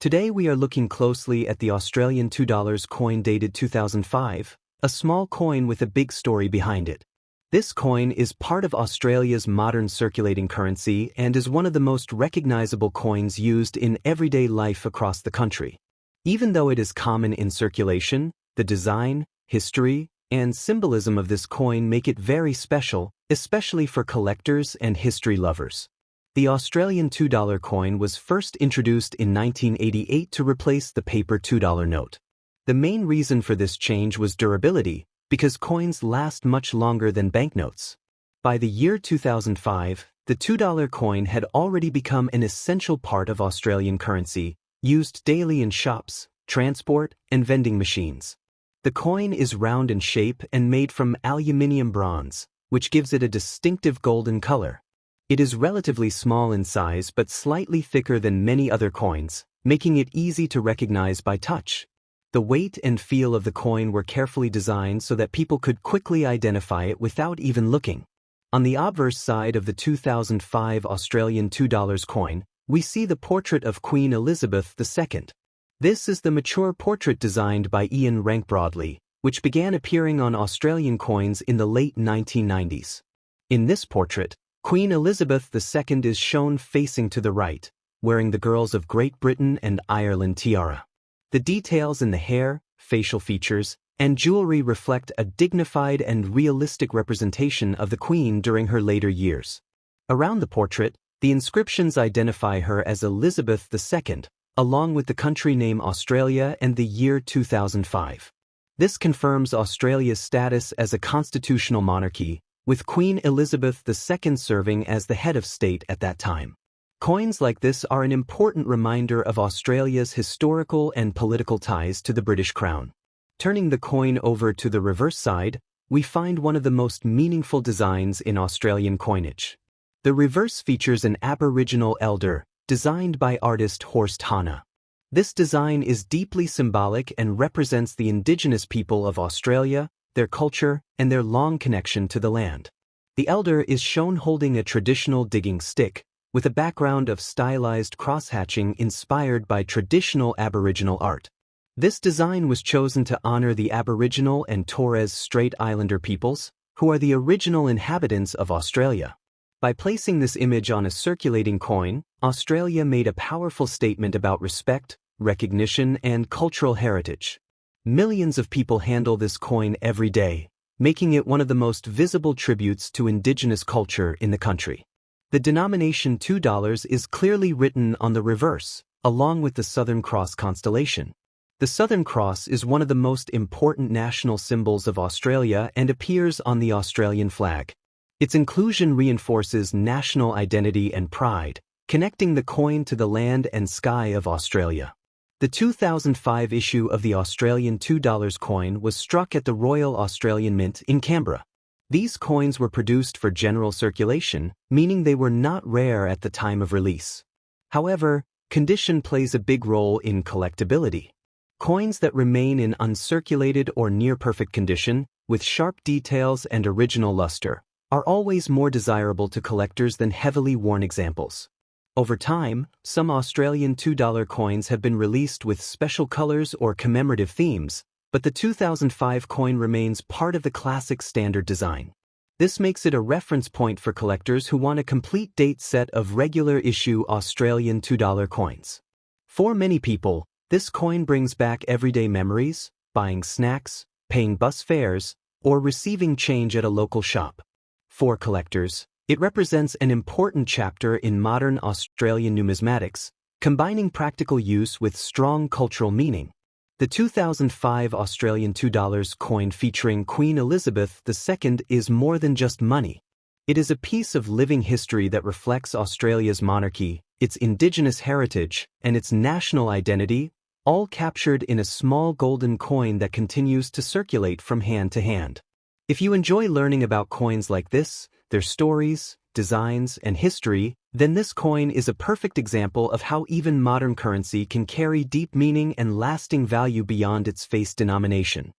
Today we are looking closely at the Australian $2 coin dated 2005, a small coin with a big story behind it. This coin is part of Australia's modern circulating currency and is one of the most recognizable coins used in everyday life across the country. Even though it is common in circulation, the design, history, and symbolism of this coin make it very special, especially for collectors and history lovers. The Australian $2 coin was first introduced in 1988 to replace the paper $2 note. The main reason for this change was durability, because coins last much longer than banknotes. By the year 2005, the $2 coin had already become an essential part of Australian currency, used daily in shops, transport, and vending machines. The coin is round in shape and made from aluminium bronze, which gives it a distinctive golden color. It is relatively small in size but slightly thicker than many other coins, making it easy to recognize by touch. The weight and feel of the coin were carefully designed so that people could quickly identify it without even looking. On the obverse side of the 2005 Australian $2 coin, we see the portrait of Queen Elizabeth II. This is the mature portrait designed by Ian Rank Broadley, which began appearing on Australian coins in the late 1990s. In this portrait, Queen Elizabeth II is shown facing to the right, wearing the girls of Great Britain and Ireland tiara. The details in the hair, facial features, and jewelry reflect a dignified and realistic representation of the Queen during her later years. Around the portrait, the inscriptions identify her as Elizabeth II, along with the country name Australia and the year 2005. This confirms Australia's status as a constitutional monarchy, with Queen Elizabeth II serving as the head of state at that time. Coins like this are an important reminder of Australia's historical and political ties to the British Crown. Turning the coin over to the reverse side, we find one of the most meaningful designs in Australian coinage. The reverse features an Aboriginal elder, designed by artist Horst Hanna. This design is deeply symbolic and represents the Indigenous people of Australia, their culture, and their long connection to the land. The elder is shown holding a traditional digging stick, with a background of stylized crosshatching inspired by traditional Aboriginal art. This design was chosen to honor the Aboriginal and Torres Strait Islander peoples, who are the original inhabitants of Australia. By placing this image on a circulating coin, Australia made a powerful statement about respect, recognition, and cultural heritage. Millions of people handle this coin every day, making it one of the most visible tributes to Indigenous culture in the country. The denomination $2 is clearly written on the reverse, along with the Southern Cross constellation. The Southern Cross is one of the most important national symbols of Australia and appears on the Australian flag. Its inclusion reinforces national identity and pride, connecting the coin to the land and sky of Australia. The 2005 issue of the Australian $2 coin was struck at the Royal Australian Mint in Canberra. These coins were produced for general circulation, meaning they were not rare at the time of release. However, condition plays a big role in collectability. Coins that remain in uncirculated or near-perfect condition, with sharp details and original luster, are always more desirable to collectors than heavily worn examples. Over time, some Australian $2 coins have been released with special colors or commemorative themes, but the 2005 coin remains part of the classic standard design. This makes it a reference point for collectors who want a complete date set of regular issue Australian $2 coins. For many people, this coin brings back everyday memories, buying snacks, paying bus fares, or receiving change at a local shop. For collectors, it represents an important chapter in modern Australian numismatics, combining practical use with strong cultural meaning. The 2005 Australian $2 coin featuring Queen Elizabeth II is more than just money. It is a piece of living history that reflects Australia's monarchy, its Indigenous heritage, and its national identity, all captured in a small golden coin that continues to circulate from hand to hand. If you enjoy learning about coins like this, their stories, designs, and history, then this coin is a perfect example of how even modern currency can carry deep meaning and lasting value beyond its face denomination.